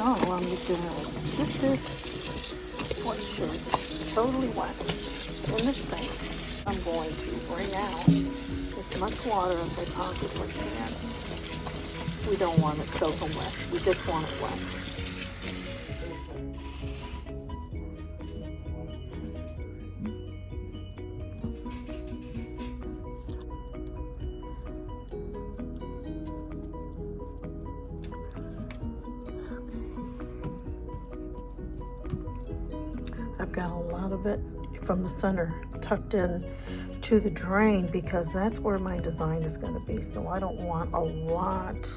Oh, I'm just gonna get this sweatshirt totally wet in the sink. I'm going to bring out as much water as I possibly can. We don't want it soaking wet. We just want it wet. I've got a lot of it from the center tucked in to the drain because that's where my design is going to be. So I don't want a lot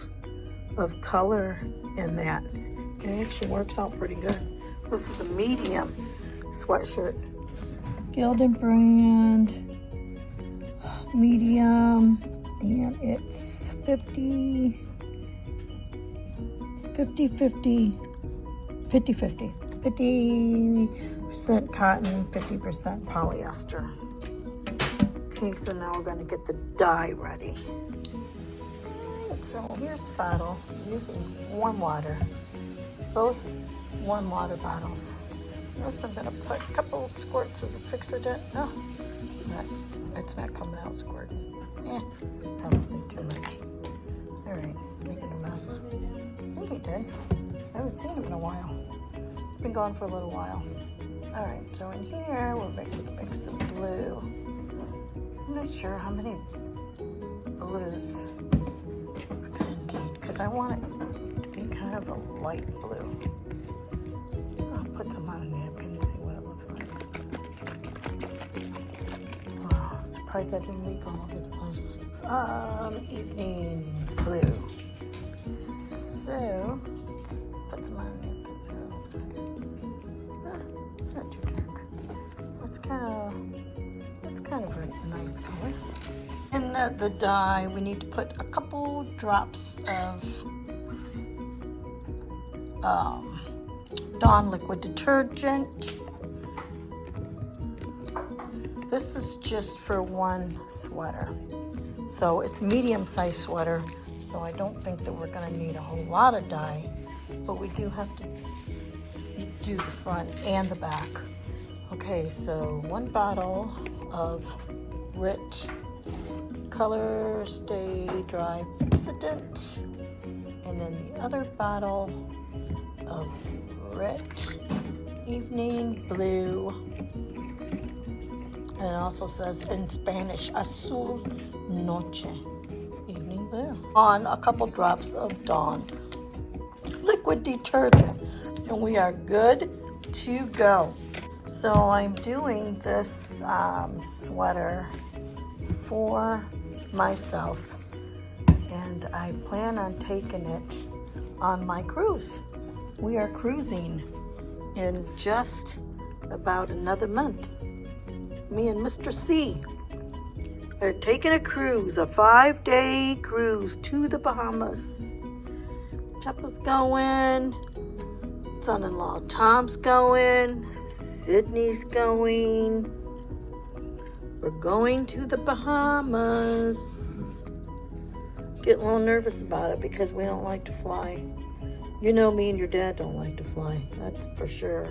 of color in that. It actually works out pretty good. This is a medium sweatshirt. Gildan brand, medium, and it's 50, 50% cotton, 50% polyester. Okay, so now we're going to get the dye ready. Right, so here's the bottle. I'm using warm water, both warm water bottles. This I'm going to put a couple squirts of the Fix-A-Dent. Oh, it's not coming out squirting. Probably too much. All right, making a mess. I think he did. I haven't seen him in a while. He's been gone for a little while. All right, so in here we're going to mix some blue. I'm not sure how many blues we're going to need because I want it to be kind of a light blue. I'll put some on a napkin and see what it looks like. Wow, surprised I didn't leak all over the place. Evening blue. So, let's put some on a napkin and see what it looks like. It's not too dark. It's kind of a nice color. In the dye, we need to put a couple drops of Dawn liquid detergent. This is just for one sweater. So it's a medium-sized sweater, so I don't think that we're going to need a whole lot of dye, but we do have to do the front and the back. Okay, so one bottle of Rit Color Stay Dry Fix-A-Dent, and then the other bottle of Rit Evening Blue, and it also says in Spanish, Azul Noche, Evening Blue, on a couple drops of Dawn liquid detergent, and we are good to go. So I'm doing this sweater for myself, and I plan on taking it on my cruise. We are cruising in just about another month. Me and Mr. C are taking a cruise, a 5-day cruise to the Bahamas. Peppa's going, son-in-law Tom's going, Sydney's going. We're going to the Bahamas. Get a little nervous about it because we don't like to fly. You know me and your dad don't like to fly, that's for sure.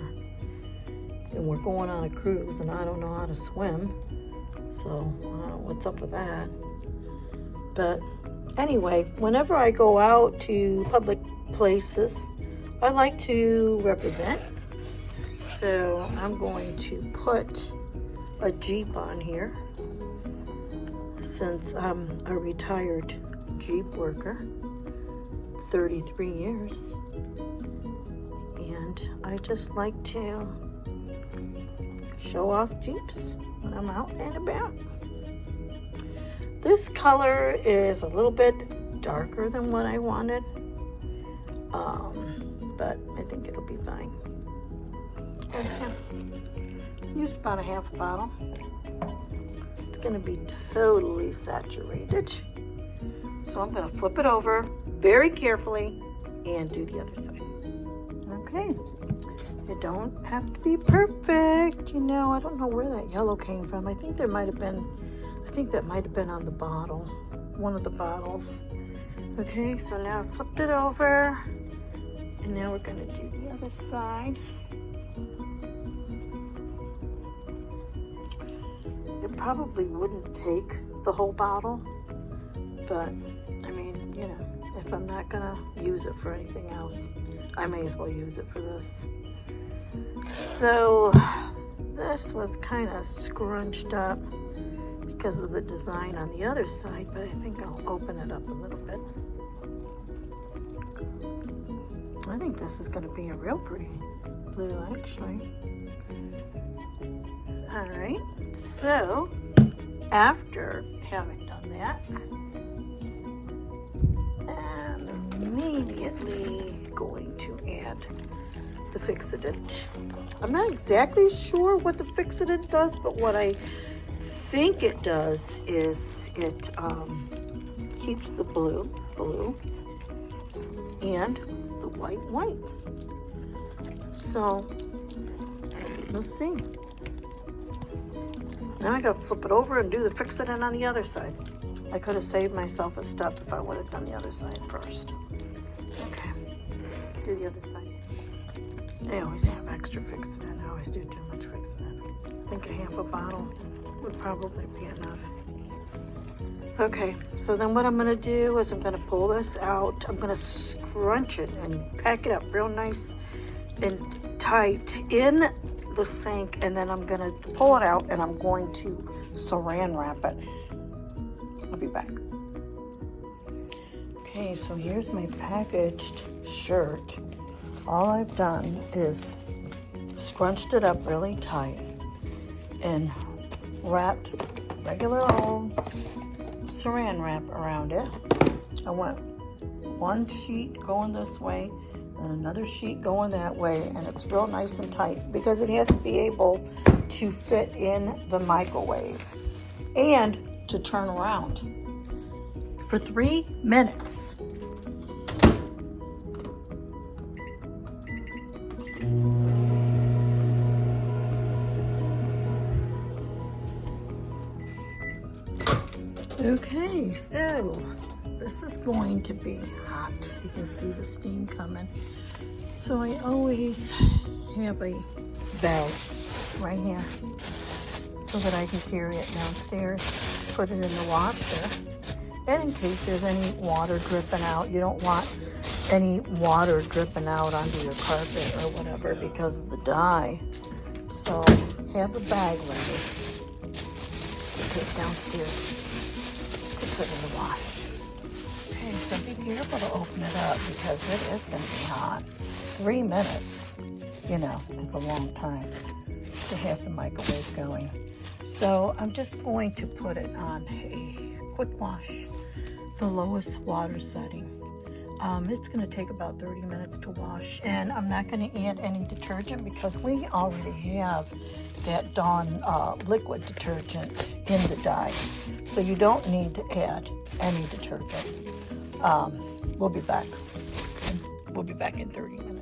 And we're going on a cruise and I don't know how to swim. So I don't know what's up with that. But anyway, whenever I go out to public places, I like to represent. So I'm going to put a Jeep on here since I'm a retired Jeep worker, 33 years. And I just like to show off Jeeps when I'm out and about. This color is a little bit darker than what I wanted, but I think it'll be fine. Used about a half a bottle. It's going to be totally saturated. So I'm going to flip it over very carefully and do the other side. Okay. You don't have to be perfect. You know, I don't know where that yellow came from. I think that might have been on the bottle, one of the bottles. Okay, so now I flipped it over And now we're going to do the other side. It probably wouldn't take the whole bottle, but I mean, you know, if I'm not going to use it for anything else, I may as well use it for this. So this was kind of scrunched up because of the design on the other side, but I think I'll open it up a little bit. I think this is going to be a real pretty blue, actually. All right, so after having done that, I'm immediately going to add the fixative. I'm not exactly sure what the fixative does, but what I think it does is it keeps the blue and the white. So let's see. Now I gotta flip it over and do the fixative on the other side. I could have saved myself a step if I would have done the other side first. Okay, do the other side. I always have extra fixative. I always do too much fixative. I think a half a bottle would probably be enough. Okay, so then what I'm gonna do is I'm gonna pull this out. I'm gonna scrunch it and pack it up real nice and tight in the sink, and then I'm gonna pull it out and I'm going to saran wrap it. I'll be back. Okay, so here's my packaged shirt. All I've done is scrunched it up really tight and wrapped regular old saran wrap around it. I want one sheet going this way and another sheet going that way, and it's real nice and tight because it has to be able to fit in the microwave and to turn around for 3 minutes. Okay, so this is going to be hot. You can see the steam coming. So I always have a bag right here so that I can carry it downstairs, put it in the washer. And in case there's any water dripping out, you don't want any water dripping out onto your carpet or whatever because of the dye. So have a bag ready to take downstairs to put in the wash. Okay, so be careful to open it up because it is going to be hot. 3 minutes, you know, is a long time to have the microwave going. So I'm just going to put it on a quick wash, the lowest water setting. It's going to take about 30 minutes to wash, and I'm not going to add any detergent because we already have that Dawn liquid detergent in the dye. So you don't need to add any detergent. We'll be back. We'll be back in 30 minutes.